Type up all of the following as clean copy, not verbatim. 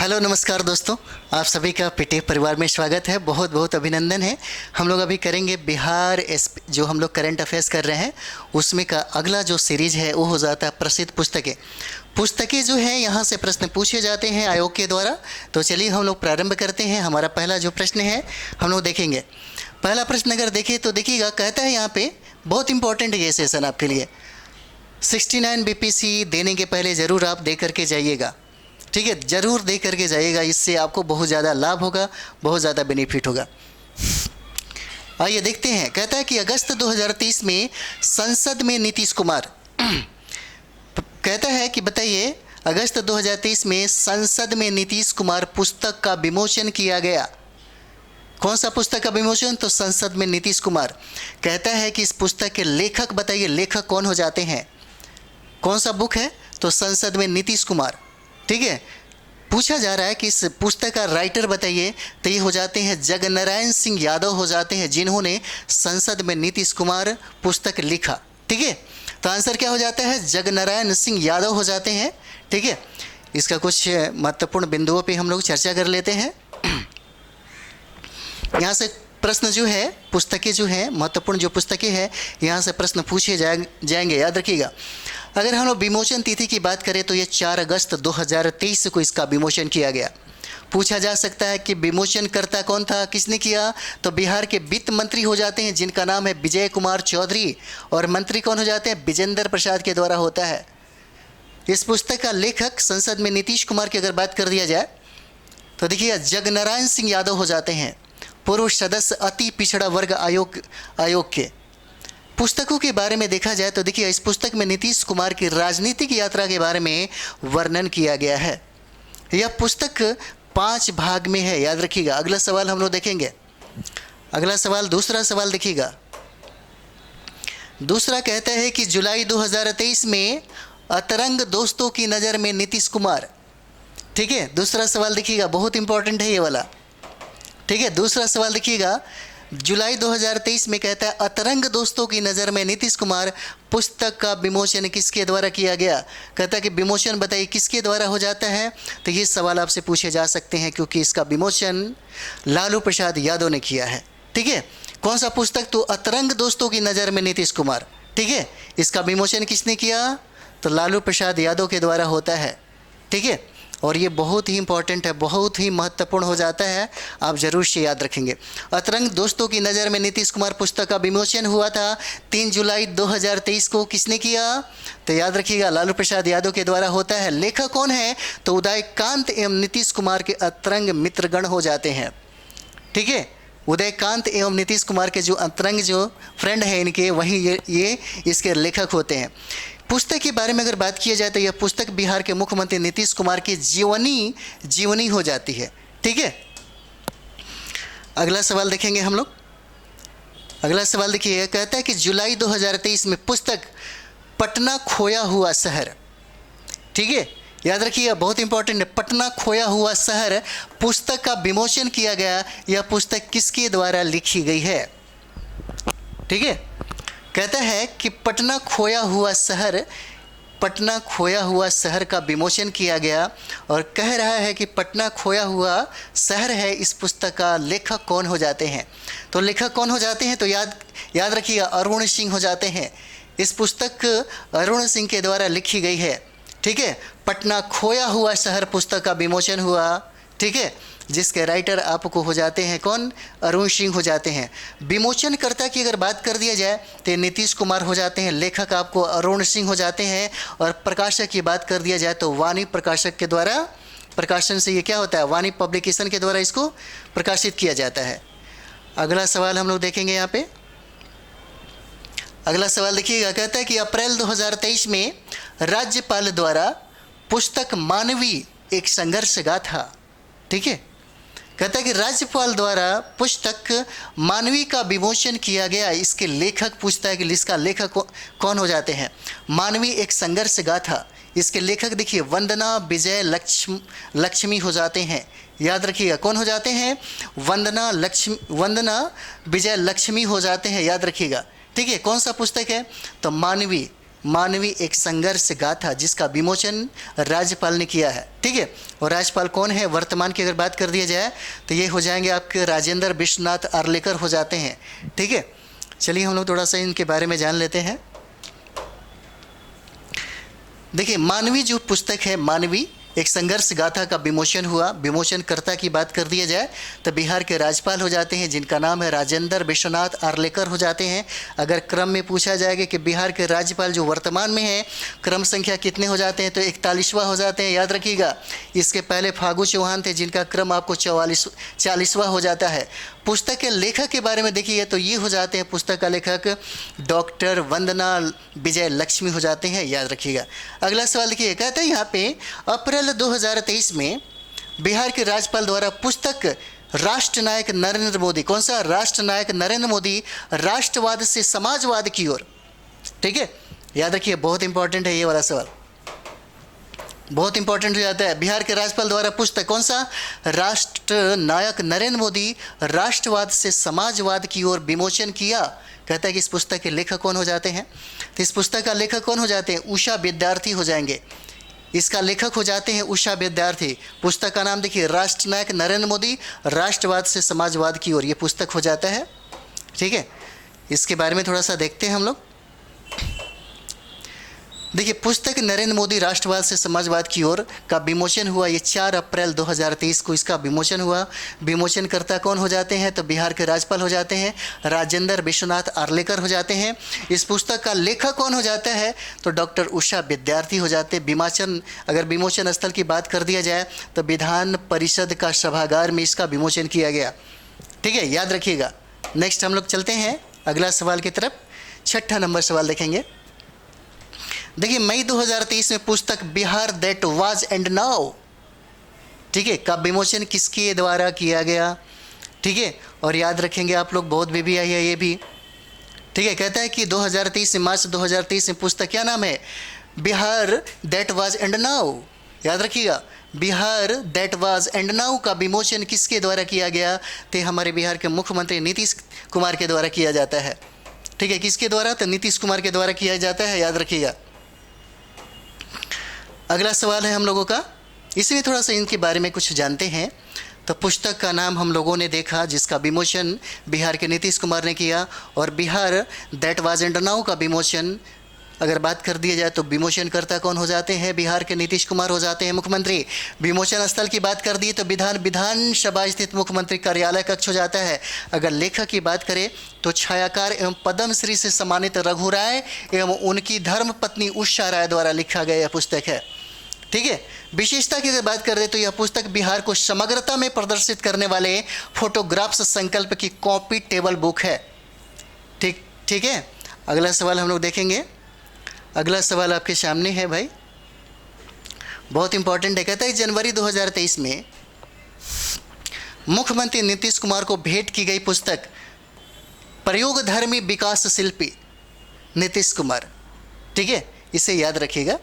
Hello नमस्कार दोस्तों, आप सभी का पीटे परिवार में स्वागत है। बहुत बहुत अभिनंदन है। हम लोग अभी करेंगे बिहार जो हम लोग करंट अफेयर्स कर रहे हैं उसमें का अगला जो सीरीज है वो हो जाता है प्रसिद्ध पुस्तकें जो है यहाँ से प्रश्न पूछे जाते हैं आयोग के द्वारा। तो चलिए हम लोग प्रारंभ करते हैं। हमारा पहला जो प्रश्न है हम लोग देखेंगे। पहला प्रश्न अगर देखें तो देखिएगा, कहता है यहाँ पे बहुत इंपॉर्टेंट है ये सेशन आपके लिए। 69 बीपीसी देने के पहले ज़रूर आप दे करके जाइएगा, ठीक है, ज़रूर दे करके जाइएगा। इससे आपको बहुत ज़्यादा लाभ होगा, बहुत ज़्यादा बेनिफिट होगा। आइए देखते हैं। कहता है कि अगस्त 2023 में संसद में नीतीश कुमार कहता है कि बताइए, अगस्त 2023 में संसद में नीतीश कुमार पुस्तक का विमोचन किया गया। कौन सा पुस्तक का विमोचन? तो संसद में नीतीश कुमार। कहता है कि इस पुस्तक के लेखक बताइए, लेखक कौन हो जाते हैं? कौन सा बुक है? तो संसद में नीतीश कुमार, ठीक है। पूछा जा रहा है कि इस पुस्तक का राइटर बताइए, तो ये हो जाते हैं जगनारायण सिंह यादव हो जाते हैं, जिन्होंने संसद में नीतीश कुमार पुस्तक लिखा, ठीक है। तो आंसर क्या हो जाता है? जगनारायण सिंह यादव हो जाते हैं, ठीक है। इसका कुछ महत्वपूर्ण बिंदुओं पे हम लोग चर्चा कर लेते हैं। यहाँ से प्रश्न जो है, पुस्तकें जो हैं, महत्वपूर्ण जो पुस्तकें हैं, यहाँ से प्रश्न पूछे जाएंगे, याद रखिएगा। अगर हम लोग विमोचन तिथि की बात करें तो ये 4 अगस्त 2023 को इसका विमोचन किया गया। पूछा जा सकता है कि विमोचनकर्ता कौन था, किसने किया? तो बिहार के वित्त मंत्री हो जाते हैं, जिनका नाम है विजय कुमार चौधरी, और मंत्री कौन हो जाते हैं? विजेंद्र प्रसाद के द्वारा होता है। इस पुस्तक का लेखक संसद में नीतीश कुमार की अगर बात कर दिया जाए तो देखिए जगनारायण सिंह यादव हो जाते हैं, पूर्व सदस्य अति पिछड़ा वर्ग आयोग के। पुस्तकों के बारे में देखा जाए तो देखिए, इस पुस्तक में नीतीश कुमार की राजनीतिक यात्रा के बारे में वर्णन किया गया है। यह पुस्तक 5 भाग में है, याद रखिएगा। अगला सवाल हम लोग देखेंगे। अगला सवाल, दूसरा सवाल देखिएगा। दूसरा कहता है कि जुलाई 2023 में अतरंग दोस्तों की नज़र में नीतीश कुमार, ठीक है। दूसरा सवाल देखिएगा, बहुत इंपॉर्टेंट है ये वाला, ठीक है। दूसरा सवाल देखिएगा, जुलाई 2023 में कहता है अतरंग दोस्तों की नज़र में नीतीश कुमार पुस्तक का विमोचन किसके द्वारा किया गया? कहता है कि विमोचन बताइए किसके द्वारा हो जाता है? तो ये सवाल आपसे पूछे जा सकते हैं, क्योंकि इसका विमोचन लालू प्रसाद यादव ने किया है, ठीक है। कौन सा पुस्तक? तो अतरंग दोस्तों की नज़र में नीतीश कुमार, ठीक है। इसका विमोचन किसने किया? तो लालू प्रसाद यादव के द्वारा होता है, ठीक है। और ये बहुत ही इंपॉर्टेंट है, बहुत ही महत्वपूर्ण हो जाता है, आप ज़रूर से याद रखेंगे। अतरंग दोस्तों की नज़र में नीतीश कुमार पुस्तक का विमोचन हुआ था 3 जुलाई 2023 को। किसने किया? तो याद रखिएगा, लालू प्रसाद यादव के द्वारा होता है। लेखक कौन है? तो उदयकांत एवं नीतीश कुमार के अतरंग मित्रगण हो जाते हैं, ठीक है। उदयकांत एवं नीतीश कुमार के जो अतरंग जो फ्रेंड हैं इनके, वही ये इसके लेखक होते हैं। पुस्तक के बारे में अगर बात किया जाए तो यह पुस्तक बिहार के मुख्यमंत्री नीतीश कुमार की जीवनी हो जाती है, ठीक है। अगला सवाल देखेंगे हम लोग। अगला सवाल देखिए, कहता है कि जुलाई 2023 में पुस्तक पटना खोया हुआ शहर, ठीक है, याद रखिएगा, बहुत इंपॉर्टेंट है। पटना खोया हुआ शहर पुस्तक का विमोचन किया गया। यह पुस्तक किसके द्वारा लिखी गई है? ठीक है। कहता है कि पटना खोया हुआ शहर का विमोचन किया गया, और कह रहा है कि पटना खोया हुआ शहर है। इस पुस्तक का लेखक कौन हो जाते हैं? तो लेखक कौन हो जाते हैं? तो याद रखिएगा, अरुण सिंह हो जाते हैं। इस पुस्तक अरुण सिंह के द्वारा लिखी गई है, ठीक है। पटना खोया हुआ शहर पुस्तक का विमोचन हुआ, ठीक है, जिसके राइटर आपको हो जाते हैं कौन? अरुण सिंह हो जाते हैं। विमोचनकर्ता की अगर बात कर दिया जाए तो नीतीश कुमार हो जाते हैं, लेखक आपको अरुण सिंह हो जाते हैं, और प्रकाशक की बात कर दिया जाए तो वाणी प्रकाशक के द्वारा, प्रकाशन से ये क्या होता है? वाणी पब्लिकेशन के द्वारा इसको प्रकाशित किया जाता है। अगला सवाल हम लोग देखेंगे यहाँ पे। अगला सवाल देखिएगा, कहता है कि अप्रैल 2023 में राज्यपाल द्वारा पुस्तक मानवी एक संघर्ष गाथा, ठीक है। कहता है कि राज्यपाल द्वारा पुस्तक मानवी का विमोचन किया गया। इसके लेखक पूछता है कि इसका लेखक कौन हो जाते हैं? मानवी एक संघर्ष गाथा, इसके लेखक देखिए वंदना विजय लक्ष्मी हो जाते हैं। याद रखिएगा, कौन हो जाते हैं? वंदना विजय लक्ष्मी हो जाते हैं, याद रखिएगा, ठीक है। कौन सा पुस्तक है? तो मानवी, मानवीय एक संघर्ष गाथा, जिसका विमोचन राज्यपाल ने किया है। ठीक है, और राज्यपाल कौन है वर्तमान की अगर बात कर दिया जाए तो ये हो जाएंगे आपके राजेंद्र विश्वनाथ आर्लेकर हो जाते हैं। ठीक है, चलिए हम लोग थोड़ा सा इनके बारे में जान लेते हैं। देखिए, मानवी जो पुस्तक है, मानवी एक संघर्ष गाथा का विमोचन हुआ। विमोचनकर्ता की बात कर दिया जाए तो बिहार के राज्यपाल हो जाते हैं, जिनका नाम है राजेंद्र विश्वनाथ आर्लेकर हो जाते हैं। अगर क्रम में पूछा जाएगा कि बिहार के राज्यपाल जो वर्तमान में है, क्रम संख्या कितने हो जाते हैं, तो 41वां हो जाते हैं, याद रखिएगा। इसके पहले फागू चौहान थे, जिनका क्रम आपको 40वां हो जाता है। पुस्तक के लेखक के बारे में देखिए तो ये हो जाते हैं, पुस्तक का लेखक डॉक्टर वंदना विजय लक्ष्मी हो जाते हैं, याद रखिएगा। अगला सवाल देखिए, कहते हैं यहाँ पे अप्रैल 2023 में बिहार के राज्यपाल द्वारा पुस्तक राष्ट्र नायक नरेंद्र मोदी, कौन सा राष्ट्र नायक नरेंद्र मोदी राष्ट्रवाद से समाजवाद की ओर, ठीक है, याद रखिए, बहुत इंपॉर्टेंट है ये वाला सवाल, बहुत इंपॉर्टेंट हो जाता है। बिहार के राज्यपाल द्वारा पुस्तक कौन सा, राष्ट्र नायक नरेंद्र मोदी राष्ट्रवाद से समाजवाद की ओर विमोचन किया। कहता है कि इस पुस्तक के लेखक कौन हो जाते हैं, तो इस पुस्तक का लेखक कौन हो जाते हैं, उषा विद्यार्थी हो जाएंगे। इसका लेखक हो जाते हैं उषा विद्यार्थी। पुस्तक का नाम देखिए, राष्ट्र नायक नरेंद्र मोदी राष्ट्रवाद से समाजवाद की ओर, ये पुस्तक हो जाता है। ठीक है, इसके बारे में थोड़ा सा देखते हैं हम लोग। देखिए, पुस्तक नरेंद्र मोदी राष्ट्रवाद से समाजवाद की ओर का विमोचन हुआ, ये 4 अप्रैल 2023 को इसका विमोचन हुआ। विमोचनकर्ता कौन हो जाते हैं, तो बिहार के राज्यपाल हो जाते हैं राजेंद्र विश्वनाथ आर्लेकर हो जाते हैं। इस पुस्तक का लेखक कौन हो जाता है, तो डॉक्टर उषा विद्यार्थी हो जाते हैं। विमोचन, अगर विमोचन स्थल की बात कर दिया जाए तो विधान परिषद का सभागार में इसका विमोचन किया गया। ठीक है, याद रखिएगा। नेक्स्ट हम लोग चलते हैं अगला सवाल की तरफ। 6ठा नंबर सवाल देखेंगे। देखिए, मई 2023 में पुस्तक Bihar that was and now, ठीक है, का विमोचन किसके द्वारा किया गया। ठीक है, और याद रखेंगे आप लोग, बहुत बेबी आई है ये भी। ठीक है, कहता है कि 2023 मार्च 2023 में पुस्तक क्या नाम है, Bihar that was and now, याद रखिएगा। Bihar that was and now का विमोचन किसके द्वारा किया गया, तो हमारे बिहार के मुख्यमंत्री नीतीश कुमार के द्वारा किया जाता है। ठीक है, किसके द्वारा, तो नीतीश कुमार के द्वारा किया जाता है, याद रखिएगा। अगला सवाल है हम लोगों का, इसमें थोड़ा सा इनके बारे में कुछ जानते हैं। तो पुस्तक का नाम हम लोगों ने देखा, जिसका विमोचन बिहार के नीतीश कुमार ने किया। और Bihar that was and now का विमोचन अगर बात कर दिया जाए तो विमोचनकर्ता कौन हो जाते हैं, बिहार के नीतीश कुमार हो जाते हैं मुख्यमंत्री। विमोचन स्थल की बात कर दी तो विधानसभा स्थित मुख्यमंत्री कार्यालय कक्ष हो जाता है। अगर लेखक की बात करें तो छायाकार एवं पद्मश्री से सम्मानित रघु राय एवं उनकी धर्मपत्नी उषा राय द्वारा लिखा गया यह पुस्तक है। ठीक है, विशेषता की अगर बात करें तो यह पुस्तक बिहार को समग्रता में प्रदर्शित करने वाले फोटोग्राफ्स संकल्प की कॉपी टेबल बुक है। ठीक है, अगला सवाल हम लोग देखेंगे। अगला सवाल आपके सामने है भाई, बहुत इंपॉर्टेंट है। कहता है जनवरी 2023 में मुख्यमंत्री नीतीश कुमार को भेंट की गई पुस्तक प्रयोगधर्मी विकास शिल्पी नीतीश कुमार। ठीक है, इसे याद रखिएगा।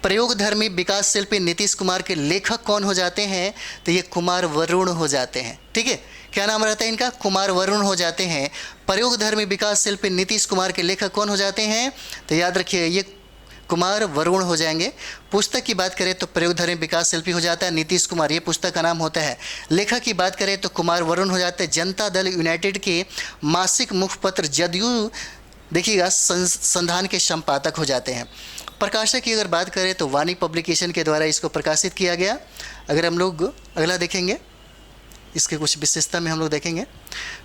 प्रयोगधर्मी विकास शिल्पी नीतीश कुमार के लेखक कौन हो जाते हैं, तो ये कुमार वरुण हो जाते हैं। ठीक है, क्या नाम रहता है इनका, कुमार वरुण हो जाते हैं। प्रयोगधर्मी विकास शिल्पी नीतीश कुमार के लेखक कौन हो जाते हैं, तो याद रखिए ये कुमार वरुण हो जाएंगे। पुस्तक की बात करें तो प्रयोगधर्मी विकास शिल्पी हो जाता है नीतीश कुमार, ये पुस्तक का नाम होता है। लेखक की बात करें तो कुमार वरुण हो जाते हैं। जनता दल यूनाइटेड के मासिक मुखपत्र जदयू देखिएगा संधान के संपादक हो जाते हैं। प्रकाशक की अगर बात करें तो वाणी पब्लिकेशन के द्वारा इसको प्रकाशित किया गया। अगर हम लोग अगला देखेंगे, इसके कुछ विशेषता में हम लोग देखेंगे।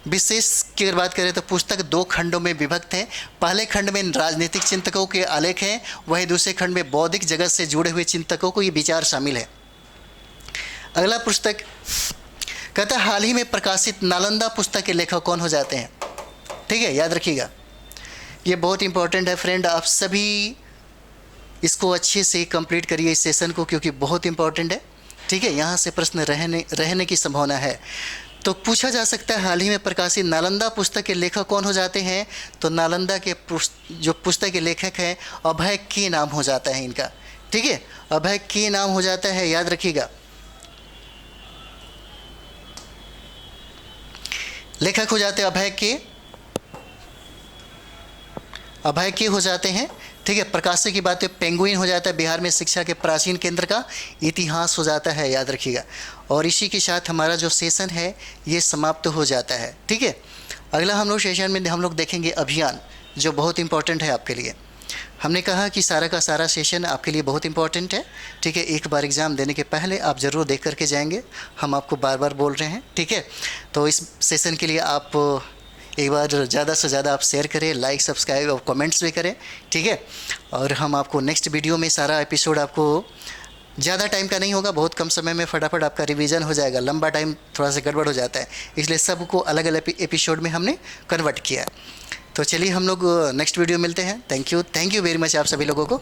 विशेष की अगर बात करें तो पुस्तक 2 खंडों में विभक्त है। पहले खंड में राजनीतिक चिंतकों के आलेख हैं, वहीं दूसरे खंड में बौद्धिक जगत से जुड़े हुए चिंतकों को ये विचार शामिल है। अगला पुस्तक कहता है हाल ही में प्रकाशित नालंदा पुस्तक के लेखक कौन हो जाते हैं। ठीक है, याद रखिएगा, ये बहुत इंपॉर्टेंट है फ्रेंड। आप सभी इसको अच्छे से कंप्लीट करिए इस सेशन को, क्योंकि बहुत इंपॉर्टेंट है। ठीक है, यहाँ से प्रश्न रहने की संभावना है। तो पूछा जा सकता है हाल ही में प्रकाशित नालंदा पुस्तक के लेखक कौन हो जाते हैं, तो नालंदा के जो पुस्तक के लेखक हैं अभय के नाम हो जाता है इनका। ठीक है, अभय के नाम हो जाता है, याद रखिएगा। लेखक हो जाते हैं अभय के। अभय के हो जाते हैं, ठीक है। प्रकाश्य की बात है, पेंगुइन हो जाता है, बिहार में शिक्षा के प्राचीन केंद्र का इतिहास हो जाता है, याद रखिएगा। और इसी के साथ हमारा जो सेशन है ये समाप्त हो जाता है, ठीक है। अगला हम लोग सेशन में हम लोग देखेंगे अभियान, जो बहुत इंपॉर्टेंट है आपके लिए। हमने कहा कि सारा का सारा सेशन आपके लिए बहुत इंपॉर्टेंट है, ठीक है। एक बार एग्ज़ाम देने के पहले आप ज़रूर देख करके जाएंगे, हम आपको बार बार बोल रहे हैं, ठीक है। तो इस सेशन के लिए आप एक बार ज़्यादा से ज़्यादा आप शेयर करें, लाइक सब्सक्राइब और कमेंट्स भी करें, ठीक है। और हम आपको नेक्स्ट वीडियो में सारा एपिसोड आपको ज़्यादा टाइम का नहीं होगा, बहुत कम समय में फटाफट आपका रिवीजन हो जाएगा। लंबा टाइम थोड़ा सा गड़बड़ हो जाता है, इसलिए सबको अलग अलग एपिसोड में हमने कन्वर्ट किया। तो चलिए हम लोग नेक्स्ट वीडियो मिलते हैं। थैंक यू वेरी मच आप सभी लोगों को।